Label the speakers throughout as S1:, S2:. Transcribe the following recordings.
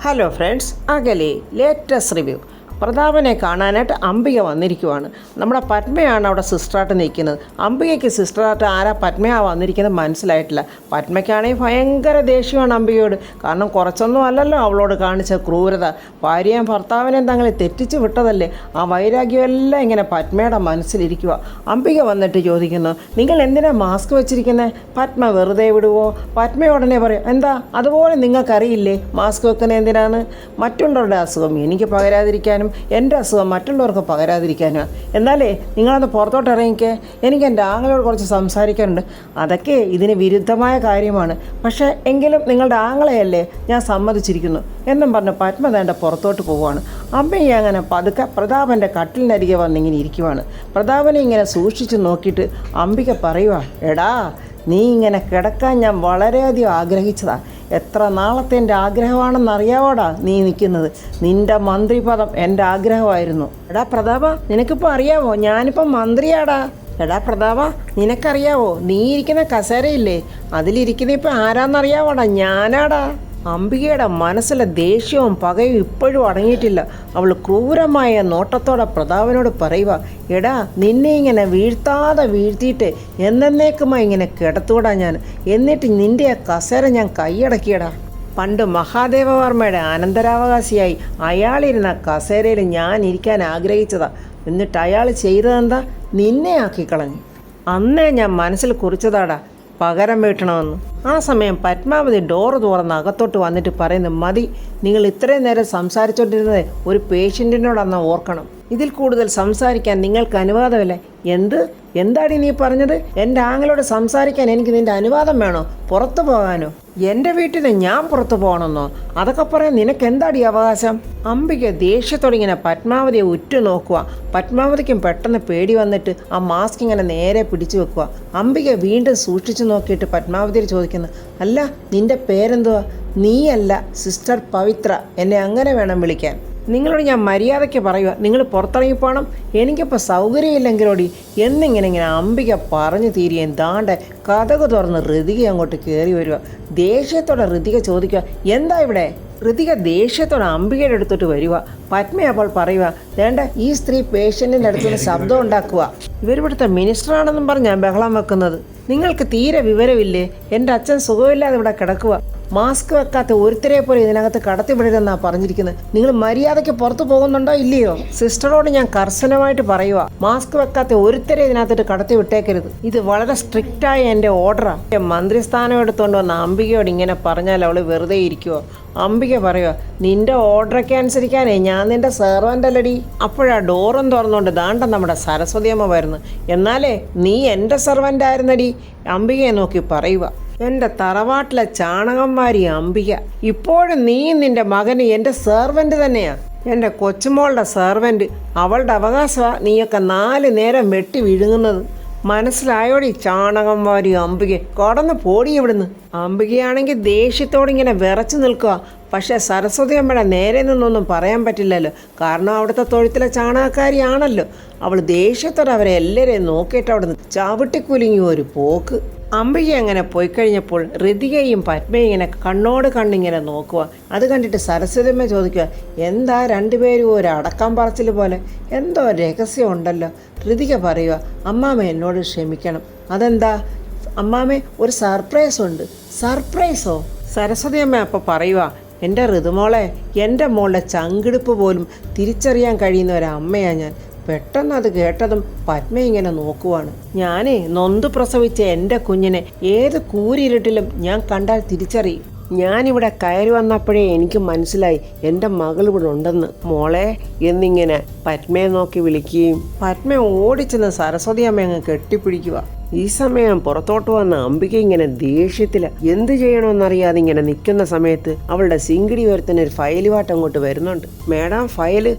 S1: Hello friends, അകലെ latest review. പ്രതാപനെ കാണാനായിട്ട് അംബിക വന്നിരിക്കുവാണ്. നമ്മുടെ പത്മയാണ് അവിടെ സിസ്റ്ററായിട്ട് നിൽക്കുന്നത്. അംബികയ്ക്ക് സിസ്റ്ററായിട്ട് ആരാ പത്മയാണ് വന്നിരിക്കുന്നത് മനസ്സിലായിട്ടില്ല. പത്മയ്ക്കാണെങ്കിൽ ഭയങ്കര ദേഷ്യമാണ് അംബികയോട്. കാരണം കുറച്ചൊന്നും അല്ലല്ലോ അവളോട് കാണിച്ച ക്രൂരത. ഭാര്യയും ഭർത്താവിനെയും തങ്ങളെ തെറ്റിച്ച് വിട്ടതല്ലേ. ആ വൈരാഗ്യമെല്ലാം ഇങ്ങനെ പത്മയുടെ മനസ്സിലിരിക്കുക. അംബിക വന്നിട്ട് ചോദിക്കുന്നു, നിങ്ങൾ എന്തിനാ മാസ്ക് വെച്ചിരിക്കുന്നത്? പത്മ വെറുതെ വിടുവോ? പത്മ ഉടനെ പറയും, എന്താ അതുപോലെ നിങ്ങൾക്കറിയില്ലേ മാസ്ക് വെക്കുന്നത് എന്തിനാണ്? മറ്റുള്ളവരുടെ അസുഖം എനിക്ക് പകരാതിരിക്കാനും എൻ്റെ അസുഖം മറ്റുള്ളവർക്ക് പകരാതിരിക്കാനും. എന്നാലേ നിങ്ങളത് പുറത്തോട്ട് ഇറങ്ങിക്കേ, എനിക്ക് എൻ്റെ ആങ്ങളയോട് കുറച്ച് സംസാരിക്കാനുണ്ട്. അതൊക്കെ ഇതിന് വിരുദ്ധമായ കാര്യമാണ്. പക്ഷേ എങ്കിലും നിങ്ങളുടെ ആങ്ങളെയല്ലേ, ഞാൻ സമ്മതിച്ചിരിക്കുന്നു എന്നും പറഞ്ഞ് പത്മ തേണ്ട പുറത്തോട്ട് പോവുകയാണ്. അമ്മയെ അങ്ങനെ പതുക്കെ പ്രതാപൻ്റെ കട്ടിലിനരികെ വന്നിങ്ങനെ ഇരിക്കുവാണ്. പ്രതാപനെ ഇങ്ങനെ സൂക്ഷിച്ച് നോക്കിയിട്ട് അംബിക പറയുക, എടാ നീ ഇങ്ങനെ കിടക്കാൻ ഞാൻ വളരെയധികം ആഗ്രഹിച്ചതാ. എത്ര നാളത്തെ എൻ്റെ ആഗ്രഹമാണെന്നറിയാവോടാ നീ നിൽക്കുന്നത്. നിൻ്റെ മന്ത്രിപദം എൻ്റെ ആഗ്രഹമായിരുന്നു. എടാ പ്രതാപ, നിനക്കിപ്പോൾ അറിയാവോ ഞാനിപ്പം മന്ത്രിയാടാ. എടാ പ്രതാപ, നിനക്കറിയാവോ നീ ഇരിക്കുന്ന കസേരയില്ലേ, അതിലിരിക്കുന്ന ഇപ്പം ആരാന്നറിയാവോടാ? ഞാനാടാ. അംബികയുടെ മനസ്സിലെ ദേഷ്യവും പകയും ഇപ്പോഴും അടങ്ങിയിട്ടില്ല. അവൾ ക്രൂരമായ നോട്ടത്തോടെ പ്രതാപനോട് പറയുക, എടാ നിന്നെ ഇങ്ങനെ വീഴ്ത്തിയിട്ട് എന്നേക്കുമായി ഇങ്ങനെ കിടത്തൂടാ ഞാൻ. എന്നിട്ട് നിൻ്റെ ആ കസേര ഞാൻ കൈയടക്കിയടാ. പണ്ട് മഹാദേവവർമ്മയുടെ അനന്തരാവകാശിയായി അയാളിരുന്ന കസേരയിൽ ഞാൻ ഇരിക്കാൻ ആഗ്രഹിച്ചതാ. എന്നിട്ട് അയാൾ ചെയ്തതെന്താ? നിന്നെ ആക്കിക്കളഞ്ഞു. അന്നേ ഞാൻ മനസ്സിൽ കുറിച്ചതാടാ പകരം വീട്ടണമെന്ന്. ആ സമയം പത്മാവതി ഡോറ് തുറന്ന് അകത്തോട്ട് വന്നിട്ട് പറയുന്നു, മതി, നിങ്ങൾ ഇത്രയും നേരം സംസാരിച്ചുകൊണ്ടിരുന്നത് ഒരു പേഷ്യൻറ്റിനോടന്ന് ഓർക്കണം. ഇതിൽ കൂടുതൽ സംസാരിക്കാൻ നിങ്ങൾക്ക് അനുവാദമില്ല. എന്താടി നീ പറഞ്ഞത്? എൻ്റെ ആങ്ങളോട് സംസാരിക്കാൻ എനിക്ക് നിൻ്റെ അനുവാദം വേണോ? പുറത്തു പോകാനോ? എൻ്റെ വീട്ടിൽ ഞാൻ പുറത്തു പോകണമെന്നോ? അതൊക്കെ പറയാൻ നിനക്ക് എന്താടി അവകാശം? അംബിക ദേഷ്യത്തോടെ ഇങ്ങനെ പത്മാവതിയെ ഉറ്റുനോക്കുക. പത്മാവതിക്കും പെട്ടെന്ന് പേടി വന്നിട്ട് ആ മാസ്ക് ഇങ്ങനെ നേരെ പിടിച്ചു വെക്കുക. അംബിക വീണ്ടും സൂക്ഷിച്ചു നോക്കിയിട്ട് പത്മാവതിയിൽ ചോദിക്കുന്നു, അല്ല നിൻ്റെ പേരെന്തുവാ? നീയല്ല, സിസ്റ്റർ പവിത്ര. എന്നെ അങ്ങനെ വേണം വിളിക്കാൻ. നിങ്ങളോട് ഞാൻ മര്യാദയ്ക്ക് പറയുക, നിങ്ങൾ പുറത്തിറങ്ങിപ്പോണം, എനിക്കിപ്പോൾ സൗകര്യമില്ലെങ്കിലോടി എന്നിങ്ങനെ അംബിക പറഞ്ഞു തീരുകയും ദാണ്ടെ കതക് തുറന്ന് ഋതിക അങ്ങോട്ട് കയറി വരിക. ദേഷ്യത്തോടെ ഋതിക ചോദിക്കുക, എന്താ ഇവിടെ? ഋതിക ദേഷ്യത്തോടെ അംബികയുടെ അടുത്തോട്ട് വരിക. പത്മ അപ്പോൾ പറയുക, വേണ്ട, ഈ സ്ത്രീ പേഷ്യൻറ്റിൻ്റെ അടുത്തുനിന്ന് ശബ്ദം ഉണ്ടാക്കുക. ഇവരിവിടുത്തെ മിനിസ്റ്ററാണെന്നും പറഞ്ഞ് ഞാൻ ബഹളം വെക്കുന്നത്. നിങ്ങൾക്ക് തീരെ വിവരമില്ലേ? എൻ്റെ അച്ഛൻ സുഖമില്ലാതെ ഇവിടെ കിടക്കുക. മാസ്ക് വെക്കാത്ത ഒരുത്തരെ പോലെ ഇതിനകത്ത് കടത്തിവിടരുതെന്നാണ് പറഞ്ഞിരിക്കുന്നത്. നിങ്ങൾ മര്യാദയ്ക്ക് പുറത്തു പോകുന്നുണ്ടോ ഇല്ലയോ? സിസ്റ്ററോട് ഞാൻ കർശനമായിട്ട് പറയുക, മാസ്ക് വെക്കാത്ത ഒരുത്തരെ ഇതിനകത്തിട്ട് കടത്തി വിട്ടേക്കരുത്. ഇത് വളരെ സ്ട്രിക്റ്റായ എൻ്റെ ഓർഡറാണ്. മന്ത്രിസ്ഥാനം എടുത്തുകൊണ്ട് വന്ന അംബികയോട് ഇങ്ങനെ പറഞ്ഞാൽ അവൾ വെറുതെ ഇരിക്കുമോ? അംബിക പറയുക, നിൻ്റെ ഓർഡറൊക്കെ അനുസരിക്കാനേ ഞാൻ നിൻ്റെ സെർവൻ്റ് അല്ലടി. അപ്പോഴാ ഡോറും തുറന്നുകൊണ്ട് ദാണ്ട നമ്മുടെ സരസ്വതി അമ്മ വരുന്നു. എന്നാലേ നീ എൻ്റെ സെർവൻ്റ് ആയിരുന്നടി. അംബികയെ നോക്കി പറയുക, എൻ്റെ തറവാട്ടിലെ ചാണകം വാരി അംബിക, ഇപ്പോഴും നീയും നിൻ്റെ മകന് എൻ്റെ സെർവൻ്റ് തന്നെയാണ്. എൻ്റെ കൊച്ചുമോളുടെ സെർവൻ്റ്. അവളുടെ അവകാശമാണ് നീയൊക്കെ 4 നേരം വെട്ടി വിഴുങ്ങുന്നത്. മനസ്സിലായോടി ചാണകം വാരി അംബിക? കടന്ന് പോടി ഇവിടുന്ന്. അംബികയാണെങ്കിൽ ദേഷ്യത്തോടെ ഇങ്ങനെ വിറച്ചു നിൽക്കുക. പക്ഷേ സരസ്വതി അമ്മയുടെ നേരെ നിന്നൊന്നും പറയാൻ പറ്റില്ലല്ലോ, കാരണം അവിടുത്തെ തൊഴുത്തിലെ ചാണകക്കാരിയാണല്ലോ. അവൾ ദേഷ്യത്തോടെ അവരെ എല്ലാവരെയും നോക്കിയിട്ട് അവിടെ നിന്ന് ചവിട്ടിക്കുലുങ്ങി ഒരു പോക്ക്. അംബിക അങ്ങനെ പോയി കഴിഞ്ഞപ്പോൾ ഋതികയും പത്മയും ഇങ്ങനെ കണ്ണോട് കണ്ണിങ്ങനെ നോക്കുക. അത് കണ്ടിട്ട് സരസ്വതിയമ്മ ചോദിക്കുക, എന്താ രണ്ടുപേരും ഒരു അടക്കം പറച്ചിൽ പോലെ? എന്തോ രഹസ്യം ഉണ്ടല്ലോ. ഋതിക പറയുക, അമ്മാമ്മ എന്നോട് ക്ഷമിക്കണം. അതെന്താ അമ്മാമ്മ? ഒരു സർപ്രൈസ് ഉണ്ട്. സർപ്രൈസോ? സരസ്വതിയമ്മ അപ്പോൾ പറയുക, എൻ്റെ ഋതുമോളെ, എൻ്റെ മോളുടെ ചങ്കിടിപ്പ് പോലും തിരിച്ചറിയാൻ കഴിയുന്ന ഒരമ്മയാണ് ഞാൻ. പെട്ടെന്ന് അത് കേട്ടതും പത്മ ഇങ്ങനെ നോക്കുവാണ്. ഞാനേ നൊന്ത് പ്രസവിച്ച എൻ്റെ കുഞ്ഞിനെ ഏത് കൂരിരുട്ടിലും ഞാൻ കണ്ടാൽ തിരിച്ചറിയും. ഞാനിവിടെ കയറി വന്നപ്പോഴേ എനിക്ക് മനസ്സിലായി എൻ്റെ മകൾ ഇവിടെ ഉണ്ടെന്ന്. മോളെ എന്നിങ്ങനെ പത്മയെ നോക്കി വിളിക്കുകയും പത്മ ഓടിച്ചെന്ന് സരസ്വതി അമ്മ അങ്ങ് കെട്ടിപ്പിടിക്കുക. ഈ സമയം പുറത്തോട്ട് വന്ന അംബിക ഇങ്ങനെ ദേഷ്യത്തില് എന്ത് ചെയ്യണമെന്നറിയാതെ ഇങ്ങനെ നിൽക്കുന്ന സമയത്ത് അവളുടെ സിങ്കിടി ഒരുത്തന്നെ ഒരു ഫയലുമായിട്ട് അങ്ങോട്ട് വരുന്നുണ്ട്. Madam, file?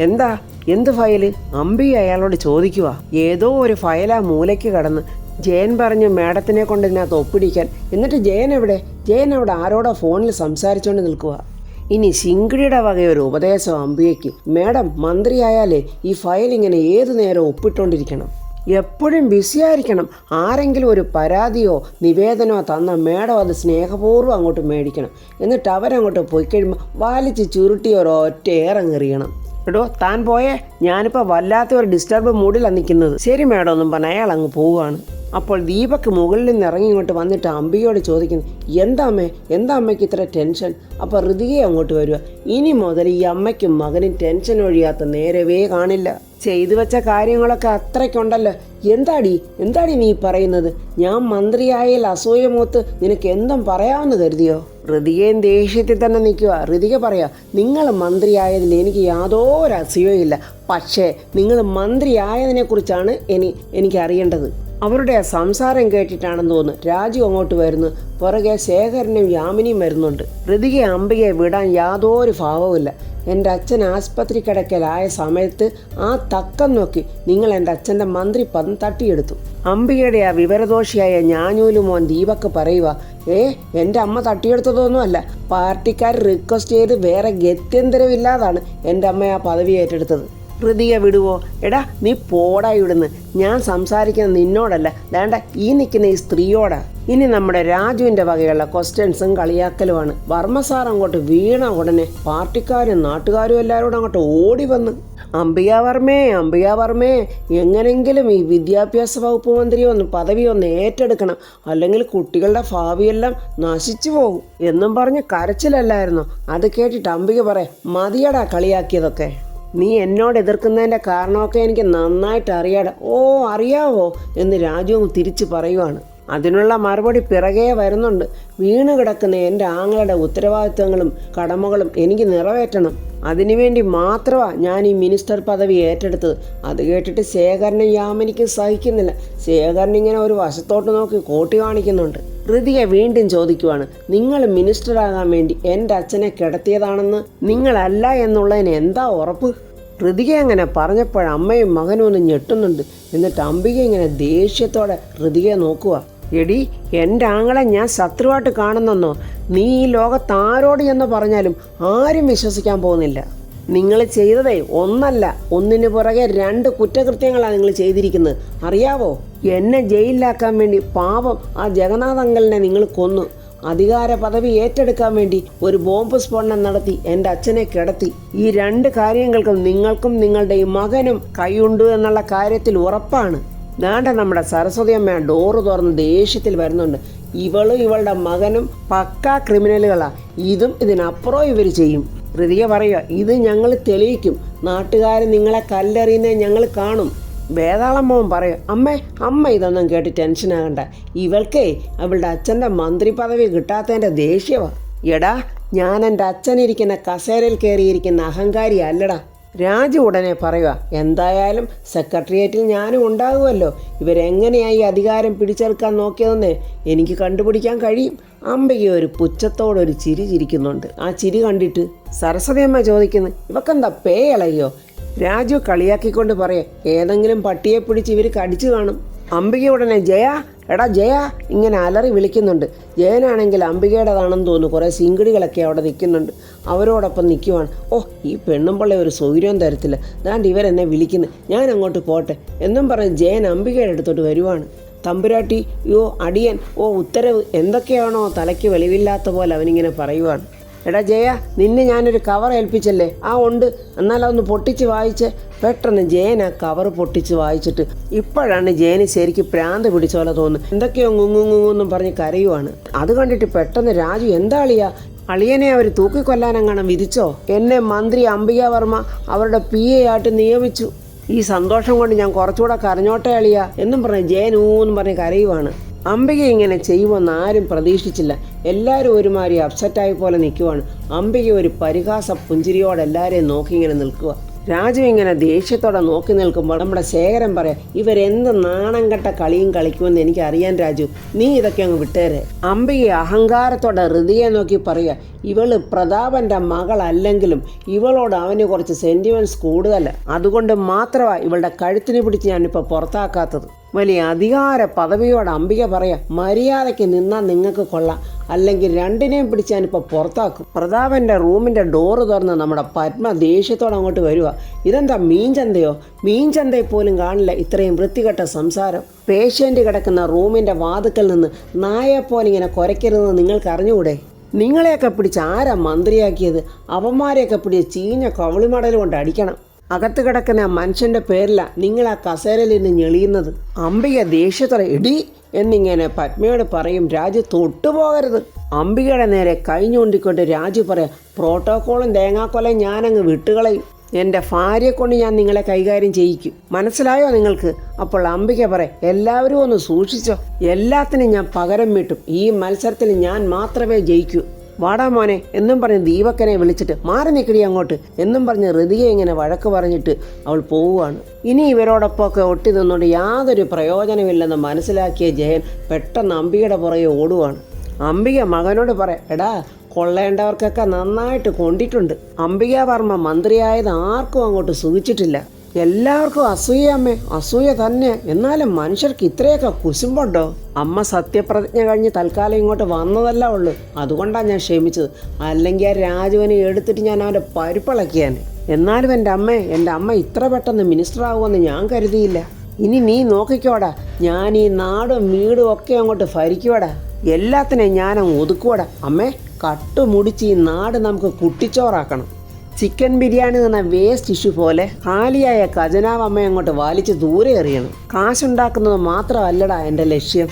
S1: എന്താ? എന്ത് ഫയല്? അംബിക അയാളോട് ചോദിക്കുക. ഏതോ ഒരു ഫയലാ മൂലയ്ക്ക് കടന്ന്. ജയൻ പറഞ്ഞു മേഡത്തിനെ കൊണ്ട് ഇതിനകത്ത് ഒപ്പിടിക്കാൻ. എന്നിട്ട് ജയൻ എവിടെ? ജയൻ അവിടെ ആരോടോ ഫോണിൽ സംസാരിച്ചുകൊണ്ട് നിൽക്കുക. ഇനി ശിങ്കിടിയുടെ വകയൊരു ഉപദേശം അംബികയ്ക്ക്. മേഡം, മന്ത്രിയായാലേ ഈ ഫയൽ ഇങ്ങനെ ഏതു നേരം ഒപ്പിട്ടോണ്ടിരിക്കണം. എപ്പോഴും ബിസിയായിരിക്കണം. ആരെങ്കിലും ഒരു പരാതിയോ നിവേദനമോ തന്ന മേഡം അത് സ്നേഹപൂർവ്വം അങ്ങോട്ട് മേടിക്കണം. എന്നിട്ട് അവരങ്ങോട്ട് പോയി കഴിയുമ്പോൾ വലിച്ച് ചുരുട്ടി ഒരൊറ്റ ഏറങ്ങെറിയണം. എടോ താൻ പോയേ, ഞാനിപ്പോൾ വല്ലാത്ത ഒരു ഡിസ്റ്റർബ് മൂഡിലാണ് നിൽക്കുന്നത്. ശരി മേഡം എന്നും പറഞ്ഞ് അയാൾ അങ്ങ് പോവുകയാണ്. അപ്പോൾ ദീപക് മുകളിൽ നിന്ന് ഇറങ്ങി ഇങ്ങോട്ട് വന്നിട്ട് അംബികയോട് ചോദിക്കുന്നു, എന്താ അമ്മയ്ക്ക് ഇത്ര ടെൻഷൻ? അപ്പോൾ ഋതികയെ അങ്ങോട്ട് വരിക. ഇനി മുതൽ ഈ അമ്മയ്ക്കും മകനും ടെൻഷൻ ഒഴിയാത്ത നേരവേ കാണില്ല. ചെയ്തു വെച്ച കാര്യങ്ങളൊക്കെ അത്രയ്ക്കുണ്ടല്ലോ. എന്താടി നീ പറയുന്നത്? ഞാൻ മന്ത്രിയായാൽ അസൂയമൂത്ത് നിനക്ക് എന്തും പറയാമെന്ന് കരുതിയോ? ഋതികയും ദേഷ്യത്തിൽ തന്നെ നിൽക്കുക. ഋതിക പറയാ, നിങ്ങൾ മന്ത്രിയായതിൽ എനിക്ക് യാതൊരു അസൂയയില്ല. പക്ഷേ നിങ്ങൾ മന്ത്രിയായതിനെക്കുറിച്ചാണ് എനിക്ക് അറിയേണ്ടത്. അവരുടെ ആ സംസാരം കേട്ടിട്ടാണെന്ന് തോന്നുന്നു രാജു അങ്ങോട്ട് വരുന്നു. പുറകെ ശേഖരനും യാമിനിയും വരുന്നുണ്ട്. ഋതിക അംബികയെ വിടാൻ യാതൊരു ഭാവവുമില്ല. എൻ്റെ അച്ഛൻ ആസ്പത്രി കിടക്കലായ സമയത്ത് ആ തക്കം നോക്കി നിങ്ങൾ എൻ്റെ അച്ഛൻ്റെ മന്ത്രി പദം തട്ടിയെടുത്തു. അംബികയുടെ ആ വിവരദോഷിയായ ഞാഞ്ഞൂലു മോൻ ദീപക് പറയുക, എൻ്റെ അമ്മ തട്ടിയെടുത്തതൊന്നുമല്ല. പാർട്ടിക്കാർ റിക്വസ്റ്റ് ചെയ്ത് വേറെ ഗത്യന്തരമില്ലാതാണ് എൻ്റെ അമ്മ ആ പദവി ഏറ്റെടുത്തത്. ഋതിക വിടുവോ? എടാ നീ പോടാ ഇവിടുന്ന്. ഞാൻ സംസാരിക്കുന്നത് നിന്നോടല്ല, വേണ്ട ഈ നിൽക്കുന്ന ഈ സ്ത്രീയോടാ. ഇനി നമ്മുടെ രാജുവിൻ്റെ വകയുള്ള ക്വസ്റ്റ്യൻസും കളിയാക്കലുമാണ്. വർമ്മ സാർ അങ്ങോട്ട് വീണ ഉടനെ പാർട്ടിക്കാരും നാട്ടുകാരും എല്ലാവരോടും അങ്ങോട്ട് ഓടി വന്ന്, അംബിക വർമ്മേ എങ്ങനെങ്കിലും ഈ വിദ്യാഭ്യാസ വകുപ്പ് മന്ത്രി പദവി ഏറ്റെടുക്കണം, അല്ലെങ്കിൽ കുട്ടികളുടെ ഭാവിയെല്ലാം നശിച്ചു പോകും എന്നും പറഞ്ഞ് കരച്ചിലല്ലായിരുന്നോ? അത് കേട്ടിട്ട് അംബിക പറയാം, മതിയടാ കളിയാക്കിയതൊക്കെ. നീ എന്നോട് എതിർക്കുന്നതിൻ്റെ കാരണമൊക്കെ എനിക്ക് നന്നായിട്ട് അറിയാടാ. അറിയാവോ എന്ന് രാജു തിരിച്ചു പറയുവാണ്. അതിനുള്ള മറുപടി പിറകെ വരുന്നുണ്ട്. വീണ് കിടക്കുന്ന എൻ്റെ ആങ്ങളുടെ ഉത്തരവാദിത്വങ്ങളും കടമകളും എനിക്ക് നിറവേറ്റണം. അതിനുവേണ്ടി മാത്രമാണ് ഞാൻ ഈ മിനിസ്റ്റർ പദവി ഏറ്റെടുത്തത്. അത് കേട്ടിട്ട് ശേഖരനും യാമിനിക്കും സഹിക്കുന്നില്ല. ശേഖരൻ ഇങ്ങനെ ഒരു വശത്തോട്ട് നോക്കി കോട്ടി കാണിക്കുന്നുണ്ട്. ഋതിക വീണ്ടും ചോദിക്കുവാണ്, നിങ്ങൾ മിനിസ്റ്ററാകാൻ വേണ്ടി എൻ്റെ അച്ഛനെ കിടത്തിയതാണെന്ന് നിങ്ങളല്ല എന്നുള്ളതിന് എന്താ ഉറപ്പ്? ഋതിക അങ്ങനെ പറഞ്ഞപ്പോൾ അമ്മയും മകനും ഒന്ന് ഞെട്ടുന്നുണ്ട്. എന്നിട്ട് അംബിക ഇങ്ങനെ ദേഷ്യത്തോടെ ഋതികയെ നോക്കുക. എടി, എൻ്റെ ആങ്ങളെ ഞാൻ ശത്രുവായിട്ട് കാണുന്നെന്നോ? നീ ഈ ലോകത്ത് ആരോട് എന്ന് പറഞ്ഞാലും ആരും വിശ്വസിക്കാൻ പോകുന്നില്ല. നിങ്ങൾ ചെയ്തതേ ഒന്നല്ല, ഒന്നിന് പുറകെ 2 കുറ്റകൃത്യങ്ങളാണ് നിങ്ങൾ ചെയ്തിരിക്കുന്നത്. അറിയാവോ? എന്നെ ജയിലിലാക്കാൻ വേണ്ടി പാപം ആ ജഗന്നാഥങ്കലിനെ നിങ്ങൾ കൊന്നു. അധികാര പദവി ഏറ്റെടുക്കാൻ വേണ്ടി ഒരു ബോംബ് സ്ഫോടനം നടത്തി എൻ്റെ അച്ഛനെ കിടത്തി. ഈ 2 കാര്യങ്ങൾക്കും നിങ്ങൾക്കും നിങ്ങളുടെ ഈ മകനും കൈയുണ്ട് എന്നുള്ള കാര്യത്തിൽ ഉറപ്പാണ്. വേണ്ട, നമ്മുടെ സരസ്വതി അമ്മ ഡോറ് തുറന്ന് ദേഷ്യത്തിൽ വരുന്നുണ്ട്. ഇവളുടെ മകനും പക്കാ ക്രിമിനലുകളാ. ഇതും ഇതിനപ്പുറം ഇവർ ചെയ്യും. ഋതിക പറയുക, ഇത് ഞങ്ങൾ തെളിയിക്കും. നാട്ടുകാർ നിങ്ങളെ കല്ലെറിയുന്നത് ഞങ്ങൾ കാണും. വേതാളം മോൻ പറയും, അമ്മ ഇതൊന്നും കേട്ട് ടെൻഷനാകണ്ട. ഇവൾക്കേ അവളുടെ അച്ഛൻ്റെ മന്ത്രി പദവി കിട്ടാത്തതിൻ്റെ ദേഷ്യമാണ്. എടാ, ഞാൻ എൻ്റെ അച്ഛനിരിക്കുന്ന കസേരയിൽ കയറിയിരിക്കുന്ന അഹങ്കാരി അല്ലടാ. രാജു ഉടനെ പറയുക, എന്തായാലും സെക്രട്ടേറിയറ്റിൽ ഞാനും ഉണ്ടാകുമല്ലോ. ഇവരെങ്ങനെയായി അധികാരം പിടിച്ചെടുക്കാൻ നോക്കിയതെന്ന് എനിക്ക് കണ്ടുപിടിക്കാൻ കഴിയും. അംബിക ഒരു പുച്ഛത്തോടൊരു ചിരി ചിരിക്കുന്നുണ്ട്. ആ ചിരി കണ്ടിട്ട് സരസ്വതി അമ്മ ചോദിക്കുന്നു, ഇവക്കെന്താ പേ ഇളയോ? രാജു കളിയാക്കിക്കൊണ്ട് പറയാം, ഏതെങ്കിലും പട്ടിയെ പിടിച്ച് ഇവർ കടിച്ചു കാണും. അംബിക ഉടനെ എടാ ജയ ഇങ്ങനെ അലറി വിളിക്കുന്നുണ്ട്. ജയനാണെങ്കിൽ അംബികയുടേതാണെന്ന് തോന്നുന്നു. കുറേ സിങ്കിടികളൊക്കെ അവിടെ നിൽക്കുന്നുണ്ട്. അവരോടൊപ്പം നിൽക്കുവാണ്. ഈ പെണ്ണുമ്പിള്ള ഒരു സൗകര്യം തരത്തില്ല. ദാണ്ട് ഇവരെന്നെ വിളിക്കുന്നു, ഞാൻ അങ്ങോട്ട് പോട്ടെ എന്നും പറഞ്ഞ് ജയൻ അംബികയുടെ അടുത്തോട്ട് വരുവാണ്. തമ്പുരാട്ടി, അടിയൻ, ഉത്തരവ്, എന്തൊക്കെയാണോ തലയ്ക്ക് വെളിവില്ലാത്ത പോലെ അവനിങ്ങനെ പറയുവാണ്. എടാ ജയ, നിന്നെ ഞാനൊരു കവർ ഏൽപ്പിച്ചല്ലേ? ഉണ്ട്, എന്നാലൊന്ന് പൊട്ടിച്ച് വായിച്ച്. പെട്ടെന്ന് ജയൻ ആ കവർ പൊട്ടിച്ച് വായിച്ചിട്ട് ഇപ്പോഴാണ് ജയന് ശരിക്കും പ്രാന്ത് പിടിച്ച പോലെ തോന്നുന്നു. എന്തൊക്കെയോ ngുങ്ങുന്നും പറഞ്ഞ് കരയുവാണ്. അത് കണ്ടിട്ട് പെട്ടെന്ന് രാജു, എന്താ അളിയനെ അവർ തൂക്കിക്കൊല്ലാനെങ്ങാനും വിധിച്ചോ? എന്നെ മന്ത്രി അംബിക വർമ്മ അവരുടെ PA ആയിട്ട് നിയമിച്ചു. ഈ സന്തോഷം കൊണ്ട് ഞാൻ കുറച്ചുകൂടെ കരഞ്ഞോട്ടെ അളിയ എന്നും പറഞ്ഞ് ജയൻ ഊന്നും പറഞ്ഞ് കരയുവാണ്. അംബിക ഇങ്ങനെ ചെയ്യുമെന്ന് ആരും പ്രതീക്ഷിച്ചില്ല. എല്ലാവരും ഒരുമാതിരി അപ്സെറ്റായി പോലെ നിൽക്കുവാണ്. അംബിക ഒരു പരിഹാസ പുഞ്ചിരിയോടെ എല്ലാവരെയും നോക്കി ഇങ്ങനെ നിൽക്കുക. രാജു ഇങ്ങനെ ദേഷ്യത്തോടെ നോക്കി നിൽക്കുമ്പോൾ നമ്മുടെ ശേഖരൻ പറയാം, ഇവരെന്ത് നാണം കെട്ട കളിയും കളിക്കുമെന്ന് എനിക്കറിയാൻ രാജു, നീ ഇതൊക്കെ അങ്ങ് വിട്ടേരെ. അംബിക അഹങ്കാരത്തോടെ ഋതിയെ നോക്കി പറയുക, ഇവള് പ്രതാപൻ്റെ മകളല്ലെങ്കിലും ഇവളോട് അവന് കുറച്ച് സെൻറ്റിമെൻറ്റ്സ് കൂടുതൽ. അതുകൊണ്ട് മാത്രമാണ് ഇവളുടെ കഴുത്തിന് പിടിച്ച് ഞാനിപ്പോൾ പുറത്താക്കാത്തത്. വലിയ അധികാര പദവിയോട് അംബിക പറയാം, മര്യാദയ്ക്ക് നിന്നാൽ നിങ്ങൾക്ക് കൊള്ളാം, അല്ലെങ്കിൽ രണ്ടിനെയും പിടിച്ച് ഞാനിപ്പോൾ പുറത്താക്കും. പ്രതാപൻ്റെ റൂമിൻ്റെ ഡോറ് തുറന്ന് നമ്മുടെ പത്മ ദേഷ്യത്തോടെ അങ്ങോട്ട് വരിക. ഇതെന്താ മീൻചന്തയോ? മീൻചന്തയിൽ പോലും കാണില്ല ഇത്രയും വൃത്തികെട്ട സംസാരം. പേഷ്യൻ്റ് കിടക്കുന്ന റൂമിൻ്റെ വാതുക്കൽ നിന്ന് നായെപ്പോലെ ഇങ്ങനെ കുരയ്ക്കരുതെന്ന് നിങ്ങൾക്ക് അറിഞ്ഞുകൂടെ? നിങ്ങളെയൊക്കെ പിടിച്ച് ആരാ മന്ത്രിയാക്കിയത്? അവന്മാരെയൊക്കെ പിടിച്ച് ചീഞ്ഞ കവളിമടൽ കൊണ്ട് അടിക്കണം. അകത്ത് കിടക്കുന്ന മനുഷ്യൻ്റെ പേരില നിങ്ങൾ ആ കസേരയിൽ നിന്ന് ഞെളിയുന്നത്. അംബിക ദേഷ്യത്തോടെ ഇടി എന്നിങ്ങനെ പത്മയോട് പറയും, രാജു തൊട്ടുപോകരുത്. അംബികയുടെ നേരെ കൈ ചൂണ്ടിക്കൊണ്ട് രാജു പറയാം, പ്രോട്ടോക്കോളും തേങ്ങാക്കൊലയും ഞാനങ്ങ് വിട്ടുകളയും. എൻ്റെ ഭാര്യയെ കൊണ്ട് ഞാൻ നിങ്ങളെ കൈകാര്യം ചെയ്യിക്കും. മനസ്സിലായോ നിങ്ങൾക്ക്? അപ്പോൾ അംബിക പറയാം, എല്ലാവരും ഒന്ന് സൂക്ഷിച്ചോ, എല്ലാത്തിനും ഞാൻ പകരം വീട്ടും. ഈ മത്സരത്തിൽ ഞാൻ മാത്രമേ ജയിക്കൂ. വാടാ മോനെ എന്നും പറഞ്ഞ് ദീപക്കനെ വിളിച്ചിട്ട് മാറി നിൽക്കടി അങ്ങോട്ട് എന്നും പറഞ്ഞ് ഋതിയെ ഇങ്ങനെ വഴക്ക് പറഞ്ഞിട്ട് അവൾ പോവുകയാണ്. ഇനി ഇവരോടൊപ്പമൊക്കെ ഒട്ടി നിന്നുകൊണ്ട് യാതൊരു പ്രയോജനമില്ലെന്ന് മനസ്സിലാക്കിയ ജയൻ പെട്ടെന്ന് അംബികയുടെ പുറകെ ഓടുവാണ്. അംബിക മകനോട് പറയാം, എടാ കൊള്ളേണ്ടവർക്കൊക്കെ നന്നായിട്ട് കൊണ്ടിട്ടുണ്ട്. അംബികാവർമ്മ മന്ത്രിയായത് ആർക്കും അങ്ങോട്ട് സുഖിച്ചിട്ടില്ല. എല്ലാവർക്കും അസൂയ അമ്മേ, അസൂയ തന്നെ. എന്നാലും മനുഷ്യർക്ക് ഇത്രയൊക്കെ കുശുമ്പുണ്ടോ? അമ്മ സത്യപ്രതിജ്ഞ കഴിഞ്ഞ് തൽക്കാലം ഇങ്ങോട്ട് വന്നതല്ല ഉള്ളു, അതുകൊണ്ടാണ് ഞാൻ ക്ഷമിച്ചത്. അല്ലെങ്കിൽ ആ രാജുവിനെ എടുത്തിട്ട് ഞാൻ അവൻ്റെ പരിപ്പിളക്കിയാനെ. എന്നാലും എൻ്റെ അമ്മ ഇത്ര പെട്ടെന്ന് മിനിസ്റ്റർ ആകുമെന്ന് ഞാൻ കരുതിയില്ല. ഇനി നീ നോക്കിക്കോടാ, ഞാൻ ഈ നാടും വീടും ഒക്കെ അങ്ങോട്ട് ഭരിക്കുവാടാ. എല്ലാത്തിനെയും ഞാനങ്ങ് ഒതുക്കുവാടാ. അമ്മേ, കട്ടുമുടിച്ച് ഈ നാട് നമുക്ക് കുട്ടിച്ചോറാക്കണം. ചിക്കൻ ബിരിയാണി എന്ന വേസ്റ്റ് ഇഷ്യൂ പോലെ ഖാലിയായ ഖജനാവ് അമ്മയെ അങ്ങോട്ട് വലിച്ച് ദൂരെ എറിയണം. കാശുണ്ടാക്കുന്നത് മാത്രമല്ലടാ എൻ്റെ ലക്ഷ്യം.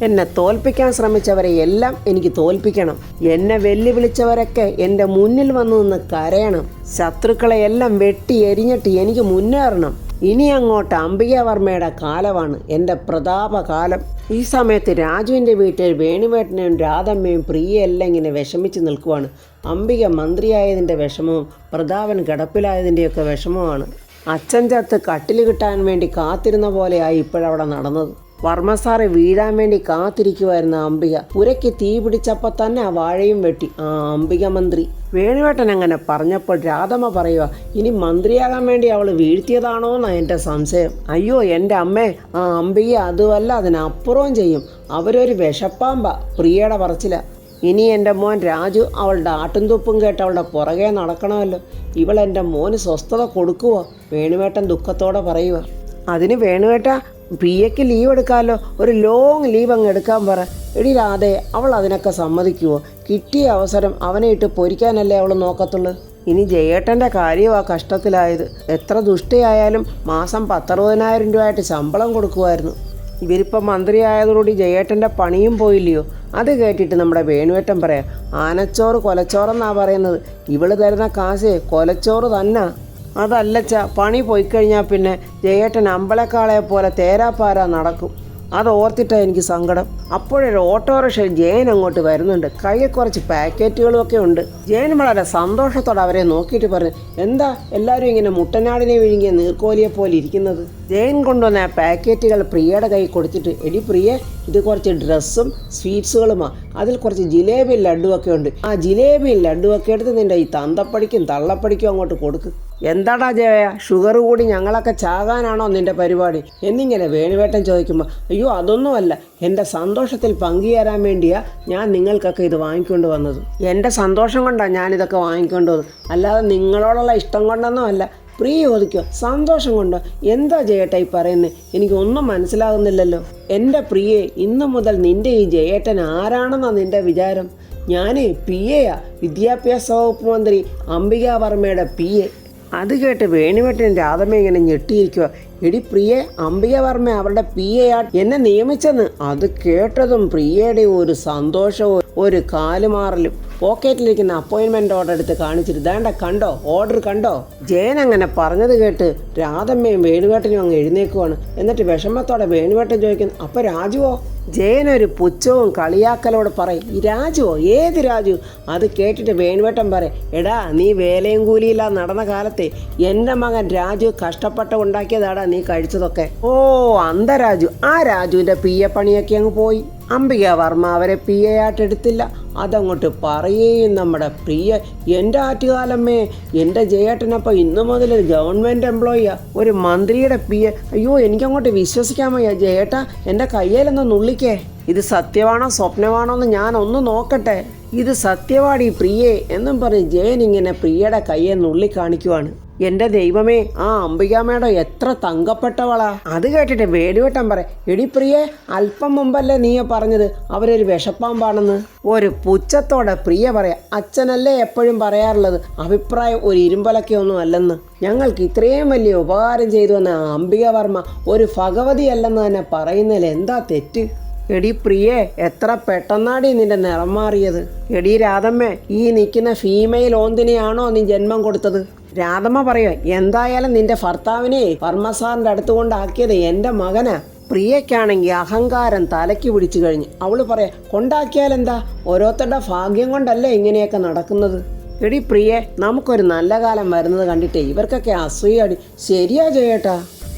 S1: എന്നെ തോൽപ്പിക്കാൻ ശ്രമിച്ചവരെ എല്ലാം എനിക്ക് തോൽപ്പിക്കണം. എന്നെ വെല്ലുവിളിച്ചവരൊക്കെ എൻ്റെ മുന്നിൽ വന്നു നിന്ന് കരയണം. ശത്രുക്കളെ എല്ലാം വെട്ടി എരിഞ്ഞിട്ട് എനിക്ക് മുന്നേറണം. ഇനി അങ്ങോട്ട് അംബികാവർമ്മയുടെ കാലമാണ്, എൻ്റെ പ്രതാപകാലം. ഈ സമയത്ത് രാജുവിൻ്റെ വീട്ടിൽ വേണുവേട്ടനും രാധമ്മയും പ്രിയയെല്ലാം ഇങ്ങനെ വിഷമിച്ച് നിൽക്കുവാണ്. അംബിക മന്ത്രിയായതിൻ്റെ വിഷമവും പ്രതാപൻ കിടപ്പിലായതിൻ്റെയൊക്കെ വിഷമമാണ്. അച്ഛൻ ചത്ത് കട്ടിൽ കിട്ടാൻ വേണ്ടി കാത്തിരുന്ന പോലെയായി ഇപ്പോഴവിടെ നടന്നത്. വർമ്മസാറെ വീഴാൻ വേണ്ടി കാത്തിരിക്കുമായിരുന്ന അംബിക ഉരയ്ക്ക് തീ പിടിച്ചപ്പോൾ തന്നെ ആ വാഴയും വെട്ടി ആ അംബിക മന്ത്രി. വേണുവേട്ടൻ അങ്ങനെ പറഞ്ഞപ്പോൾ രാധമ്മ പറയുക, ഇനി മന്ത്രിയാകാൻ വേണ്ടി അവൾ വീഴ്ത്തിയതാണോ എന്നാണ് എൻ്റെ സംശയം. അയ്യോ എൻ്റെ അമ്മേ, ആ അംബിക അതുമല്ല അതിനപ്പുറവും ചെയ്യും. അവരൊരു വിഷപ്പാമ്പ. പ്രിയയുടെ പറച്ചില. ഇനി എൻ്റെ മോൻ രാജു അവളുടെ ആട്ടും തുപ്പും കേട്ട് അവളുടെ പുറകെ നടക്കണമല്ലോ. ഇവളെൻ്റെ മോന് സ്വസ്ഥത കൊടുക്കുവോ? വേണുവേട്ടൻ ദുഃഖത്തോടെ പറയുക. അതിന് വേണുവേട്ട, പ്രിയയ്ക്ക് ലീവ് എടുക്കാമല്ലോ, ഒരു ലോങ് ലീവ് അങ്ങ് എടുക്കാൻ പറ. എടി രാധേ, അവൾ അതിനൊക്കെ സമ്മതിക്കുമോ? കിട്ടിയ അവസരം അവനെ ഇട്ട് പൊരിക്കാനല്ലേ അവൾ നോക്കത്തുള്ളൂ. ഇനി ജയേട്ടൻ്റെ കാര്യമാണ് കഷ്ടത്തിലായത്. എത്ര ദുഷ്ടയായാലും മാസം 10-60,000 രൂപയായിട്ട് ശമ്പളം കൊടുക്കുമായിരുന്നു. ഇവരിപ്പം മന്ത്രിയായതോടുകൂടി ജയേട്ടൻ്റെ പണിയും പോയില്ലയോ? അത് കേട്ടിട്ട് നമ്മുടെ വേണുവേട്ടൻ പറയാം, ആനച്ചോറ് കൊലച്ചോറെന്നാണ് പറയുന്നത്. ഇവള് തരുന്ന കാശ് കൊലച്ചോറ് തന്നെ. അതല്ലച്ച, പണി പോയിക്കഴിഞ്ഞാൽ പിന്നെ ജയേട്ടൻ അമ്പലക്കാളെ പോലെ തേരാപ്പാര നടക്കും. അത് ഓർത്തിട്ടാണ് എനിക്ക് സങ്കടം. അപ്പോഴൊരു ഓട്ടോറിക്ഷയിൽ ജയൻ അങ്ങോട്ട് വരുന്നുണ്ട്. കയ്യിൽ കുറച്ച് പാക്കറ്റുകളുമൊക്കെ ഉണ്ട്. ജയൻ വളരെ സന്തോഷത്തോടെ അവരെ നോക്കിയിട്ട് പറഞ്ഞു, എന്താ എല്ലാവരും ഇങ്ങനെ മുട്ടനാടിനെ വിഴുങ്ങിയ നീർക്കോലിയെ പോലെ ഇരിക്കുന്നത്? ജയൻ കൊണ്ടുവന്ന ആ പാക്കറ്റുകൾ പ്രിയയുടെ കൈ കൊടുത്തിട്ട്, എടി പ്രിയ, ഇത് കുറച്ച് ഡ്രസ്സും സ്വീറ്റ്സുകളുമാണ്. അതിൽ കുറച്ച് ജിലേബി ലഡുവൊക്കെ ഉണ്ട്. ആ ജിലേബി ലഡുവൊക്കെ എടുത്ത് നിൻ്റെ ഈ തന്തപ്പടിക്കും തള്ളപ്പടിക്കും അങ്ങോട്ട് കൊടുക്ക്. എന്താടാ ജയ, ഷുഗർ കൂടി ഞങ്ങളൊക്കെ ചാകാനാണോ നിൻ്റെ പരിപാടി എന്നിങ്ങനെ വേണുവേട്ടൻ ചോദിക്കുമ്പോൾ, അയ്യോ അതൊന്നുമല്ല, എൻ്റെ സന്തോഷത്തിൽ പങ്കുചേരാൻ വേണ്ടിയാണ് ഞാൻ നിങ്ങൾക്കൊക്കെ ഇത് വാങ്ങിക്കൊണ്ട് വന്നത്. എൻ്റെ സന്തോഷം കൊണ്ടാണ് ഞാനിതൊക്കെ വാങ്ങിക്കൊണ്ട് വന്നത്, അല്ലാതെ നിങ്ങളോടുള്ള ഇഷ്ടം കൊണ്ടൊന്നും അല്ല. പ്രിയ ചോദിക്കോ, സന്തോഷം കൊണ്ടോ? എന്താ ജയേട്ടാ ഈ പറയുന്നത്? എനിക്കൊന്നും മനസ്സിലാകുന്നില്ലല്ലോ. എൻ്റെ പ്രിയെ, ഇന്നു മുതൽ നിൻ്റെ ഈ ജയേട്ടൻ ആരാണെന്നാണ് നിൻ്റെ വിചാരം? ഞാൻ PA, വിദ്യാഭ്യാസ വകുപ്പ് മന്ത്രി അംബികാവർമ്മയുടെ PA. അത് കേട്ട് വേണുവേട്ടൻ രാധമ്മ ഇങ്ങനെ ഞെട്ടിയിരിക്കുക. എടി പ്രിയെ, അംബികാവർമ്മ അവരുടെ PA എന്നെ നിയമിച്ചെന്ന്. അത് കേട്ടതും പ്രിയയുടെ ഒരു സന്തോഷവും ഒരു കാലുമാറലും. പോക്കറ്റിലിരിക്കുന്ന അപ്പോയിൻമെൻ്റ് ഓർഡർ എടുത്ത് കാണിച്ചിട്ട്, ദാണ്ട കണ്ടോ, ഓർഡർ കണ്ടോ? ജയൻ അങ്ങനെ പറഞ്ഞത് കേട്ട് രാധമ്മയും വേണുവേട്ടനും അങ്ങ് എഴുന്നേക്കുവാണ്. എന്നിട്ട് വിഷമത്തോടെ വേണുവേട്ടൻ ചോദിക്കുന്നു, അപ്പോൾ രാജുവോ? ജയൻ ഒരു പുച്ഛവും കളിയാക്കലോട് പറയും, ഈ രാജുവോ? ഏത് രാജു? അത് കേട്ടിട്ട് വേണുവേട്ടൻ പറയും, എടാ നീ വേലയും കൂലിയില്ലാതെ നടന്ന കാലത്തെ എൻ്റെ മകൻ രാജു കഷ്ടപ്പെട്ട് ഉണ്ടാക്കിയതാടാ നീ കഴിച്ചതൊക്കെ. ഓ അന്തരാജു. ആ രാജുവിൻ്റെ PA പണിയൊക്കെ അങ്ങ് പോയി. അംബികാവർമ്മ അവരെ PA ആയിട്ട് എടുത്തില്ല. അതങ്ങോട്ട് പറയുകയും നമ്മുടെ പ്രിയ എൻ്റെ ആറ്റുകാലമ്മേ, എൻ്റെ ജയേട്ടനപ്പം ഇന്നു മുതൽ ഗവൺമെൻറ് എംപ്ലോയിയാ, ഒരു മന്ത്രിയുടെ PA. അയ്യോ, എനിക്കങ്ങോട്ട് വിശ്വസിക്കാൻ വയ്യ. ജയേട്ടാ, എൻ്റെ കയ്യിലൊന്ന് നുള്ളിക്കേ. ഇത് സത്യമാണോ സ്വപ്നമാണോ എന്ന് ഞാൻ ഒന്ന് നോക്കട്ടെ. ഇത് സത്യവാടി പ്രിയേ എന്നും പറഞ്ഞ് ജയൻ ഇങ്ങനെ പ്രിയയുടെ കയ്യെ നുള്ളി കാണിക്കുവാണ്. എൻ്റെ ദൈവമേ, ആ അംബികാമ്മയുടെ എത്ര തങ്കപ്പെട്ടവളാ. അത് കേട്ടിട്ട് വേലുവട്ടം പറ, എടി പ്രിയേ, അല്പം മുമ്പല്ലേ നീ പറഞ്ഞത് അവരൊരു വിഷപ്പാമ്പാണെന്ന്. ഒരു പുച്ഛത്തോടെ പ്രിയ പറയാം, അച്ഛനല്ലേ എപ്പോഴും പറയാറുള്ളത് അഭിപ്രായം ഒരു ഇരുമ്പലക്കൊന്നും അല്ലെന്ന്. ഞങ്ങൾക്ക് ഇത്രയും വലിയ ഉപകാരം ചെയ്തു വന്ന അംബിക വർമ്മ ഒരു ഭഗവതി അല്ലെന്ന് തന്നെ പറയുന്നതിൽ എന്താ തെറ്റ്? എടി പ്രിയേ, എത്ര പെട്ടെന്നാടി നിന്റെ നിറം മാറിയത്. എടി രാധമ്മേ, ഈ നിൽക്കുന്ന ഫീമെയിൽ ഓന്തിനെയാണോ നീ ജന്മം കൊടുത്തത്? രാധമ്മ പറയോ, എന്തായാലും നിന്റെ ഭർത്താവിനെ വർമ്മസാറിൻ്റെ അടുത്ത് കൊണ്ടാക്കിയത് എൻ്റെ മകനാ. പ്രിയയ്ക്കാണെങ്കിൽ അഹങ്കാരം തലയ്ക്ക് പിടിച്ചു കഴിഞ്ഞു. അവള് പറയാ, കൊണ്ടാക്കിയാലെന്താ, ഓരോരുത്തരുടെ ഭാഗ്യം കൊണ്ടല്ലേ ഇങ്ങനെയൊക്കെ നടക്കുന്നത്. എടി പ്രിയേ, നമുക്കൊരു നല്ല കാലം വരുന്നത് കണ്ടിട്ടേ ഇവർക്കൊക്കെ അസൂയടി. ശരിയാ ജയേട്ടാ.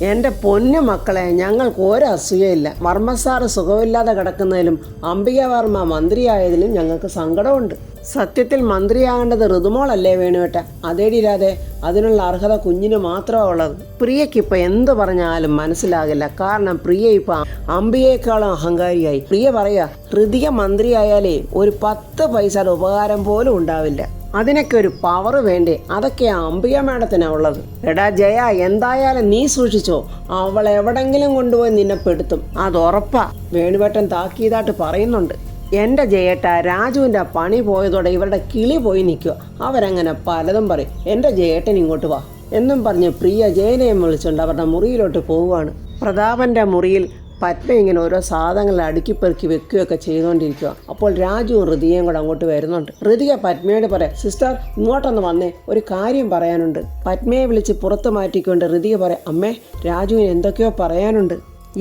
S1: എൻ്റെ പൊന്നു മക്കളെ, ഞങ്ങൾക്ക് ഒരു അസൂയയില്ല. വർമ്മസാറ് സുഖമില്ലാതെ കിടക്കുന്നതിലും അംബിക വർമ്മ മന്ത്രിയായതിലും ഞങ്ങൾക്ക് സങ്കടമുണ്ട്. സത്യത്തിൽ മന്ത്രിയാകേണ്ടത് ഋതുമോളല്ലേ വേണുവേട്ട? അതേടിരാതെ, അതിനുള്ള അർഹത കുഞ്ഞിന് മാത്രമാണ് ഉള്ളത്. പ്രിയയ്ക്കിപ്പോൾ എന്ത് പറഞ്ഞാലും മനസ്സിലാകില്ല. കാരണം പ്രിയ ഇപ്പം അംബികയെക്കാളും അഹങ്കാരിയായി. പ്രിയ പറയാ, ഋതിക മന്ത്രിയായാലേ ഒരു 10 പൈസയുടെ ഉപകാരം പോലും ഉണ്ടാവില്ല. അതിനൊക്കെ ഒരു പവർ വേണ്ടേ? അതൊക്കെ അംബിക മേഡത്തിനാണ് ഉള്ളത്. എടാ ജയ, എന്തായാലും നീ സൂക്ഷിച്ചോ, അവൾ എവിടെങ്കിലും കൊണ്ടുപോയി നിന്നെ പെടുത്തും, അത് ഉറപ്പാ. വേണുവേട്ടൻ താക്കീതായിട്ട് പറയുന്നുണ്ട്. എൻ്റെ ജയേട്ട, രാജുവിൻ്റെ പണി പോയതോടെ ഇവരുടെ കിളി പോയി നിൽക്കുക. അവരങ്ങനെ പലതും പറയും. എൻ്റെ ജയേട്ടൻ ഇങ്ങോട്ട് വാ എന്നും പറഞ്ഞ് പ്രിയ ജയനെയും വിളിച്ചുകൊണ്ട് അവരുടെ മുറിയിലോട്ട് പോവുകയാണ്. പ്രതാപൻ്റെ മുറിയിൽ പത്മ ഇങ്ങനെ ഓരോ സാധനങ്ങൾ അടുക്കിപ്പെറുക്കി വെക്കുകയൊക്കെ ചെയ്തുകൊണ്ടിരിക്കുക. അപ്പോൾ രാജുവും ഋതികയും കൂടെ അങ്ങോട്ട് വരുന്നുണ്ട്. ഋതിക പത്മയോട് പറയാം, സിസ്റ്റർ ഇങ്ങോട്ടൊന്ന് വന്നേ, ഒരു കാര്യം പറയാനുണ്ട്. പത്മയെ വിളിച്ച് പുറത്ത് മാറ്റിക്കൊണ്ട് ഋതിക പറയാം, അമ്മേ, രാജുവിന് എന്തൊക്കെയോ പറയാനുണ്ട്.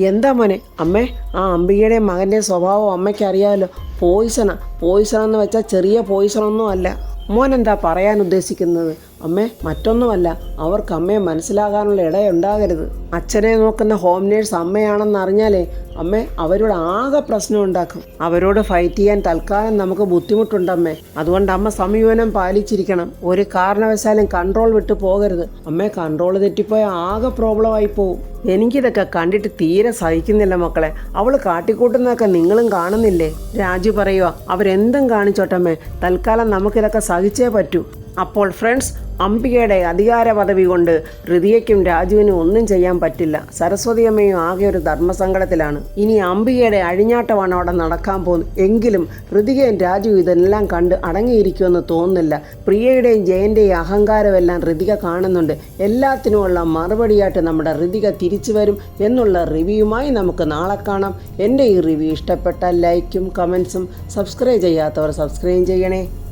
S1: എന്താ മോനെ? അമ്മേ, ആ അംബികയുടെയും മകൻ്റെയും സ്വഭാവം അമ്മയ്ക്ക് അറിയാമല്ലോ. പോയിസണെന്ന് വെച്ചാൽ ചെറിയ പോയിസണൊന്നും അല്ല. മോൻ എന്താ പറയാൻ ഉദ്ദേശിക്കുന്നത്? അമ്മേ, മറ്റൊന്നുമല്ല, അവർക്ക് അമ്മയെ മനസ്സിലാകാനുള്ള ഇടയുണ്ടാകരുത്. അച്ഛനെ നോക്കുന്ന ഹോം നേഴ്സ് അമ്മയാണെന്ന് അറിഞ്ഞാലേ അമ്മേ അവരോട് ആകെ പ്രശ്നം ഉണ്ടാക്കും. അവരോട് ഫൈറ്റ് ചെയ്യാൻ തൽക്കാലം നമുക്ക് ബുദ്ധിമുട്ടുണ്ടമ്മേ. അതുകൊണ്ട് അമ്മ സമീപനം പാലിച്ചിരിക്കണം. ഒരു കാരണവശാലും കൺട്രോൾ വിട്ടു പോകരുത്. അമ്മേ, കൺട്രോൾ തെറ്റിപ്പോയാൽ ആകെ പ്രോബ്ലമായി പോവും. എനിക്കിതൊക്കെ കണ്ടിട്ട് തീരെ സഹിക്കുന്നില്ല മക്കളെ. അവൾ കാട്ടിക്കൂട്ടുന്നതൊക്കെ നിങ്ങളും കാണുന്നില്ലേ? രാജു പറയുക, അവരെന്തും കാണിച്ചോട്ടമ്മേ, തൽക്കാലം നമുക്കിതൊക്കെ സഹിച്ചേ പറ്റൂ. അപ്പോൾ ഫ്രണ്ട്സ്, അംബികയുടെ അധികാര പദവി കൊണ്ട് ഋതികയ്ക്കും രാജുവിനും ഒന്നും ചെയ്യാൻ പറ്റില്ല. സരസ്വതി അമ്മയും ആകെ ഒരു ധർമ്മസങ്കടത്തിലാണ്. ഇനി അംബികയുടെ അഴിഞ്ഞാട്ടമാണ് അവിടെ നടക്കാൻ പോകുന്നത്. എങ്കിലും ഋതികയും രാജുവും ഇതെല്ലാം കണ്ട് അടങ്ങിയിരിക്കുമെന്ന് തോന്നുന്നില്ല. പ്രിയയുടെയും ജയൻ്റെയും അഹങ്കാരമെല്ലാം ഋതിക കാണുന്നുണ്ട്. എല്ലാത്തിനുമുള്ള മറുപടിയായിട്ട് നമ്മുടെ ഋതിക തിരിച്ചു വരും എന്നുള്ള റിവ്യൂമായി നമുക്ക് നാളെ കാണാം. എൻ്റെ ഈ റിവ്യൂ ഇഷ്ടപ്പെട്ടാൽ ലൈക്കും കമൻസും, സബ്സ്ക്രൈബ് ചെയ്യാത്തവർ സബ്സ്ക്രൈബ് ചെയ്യണേ.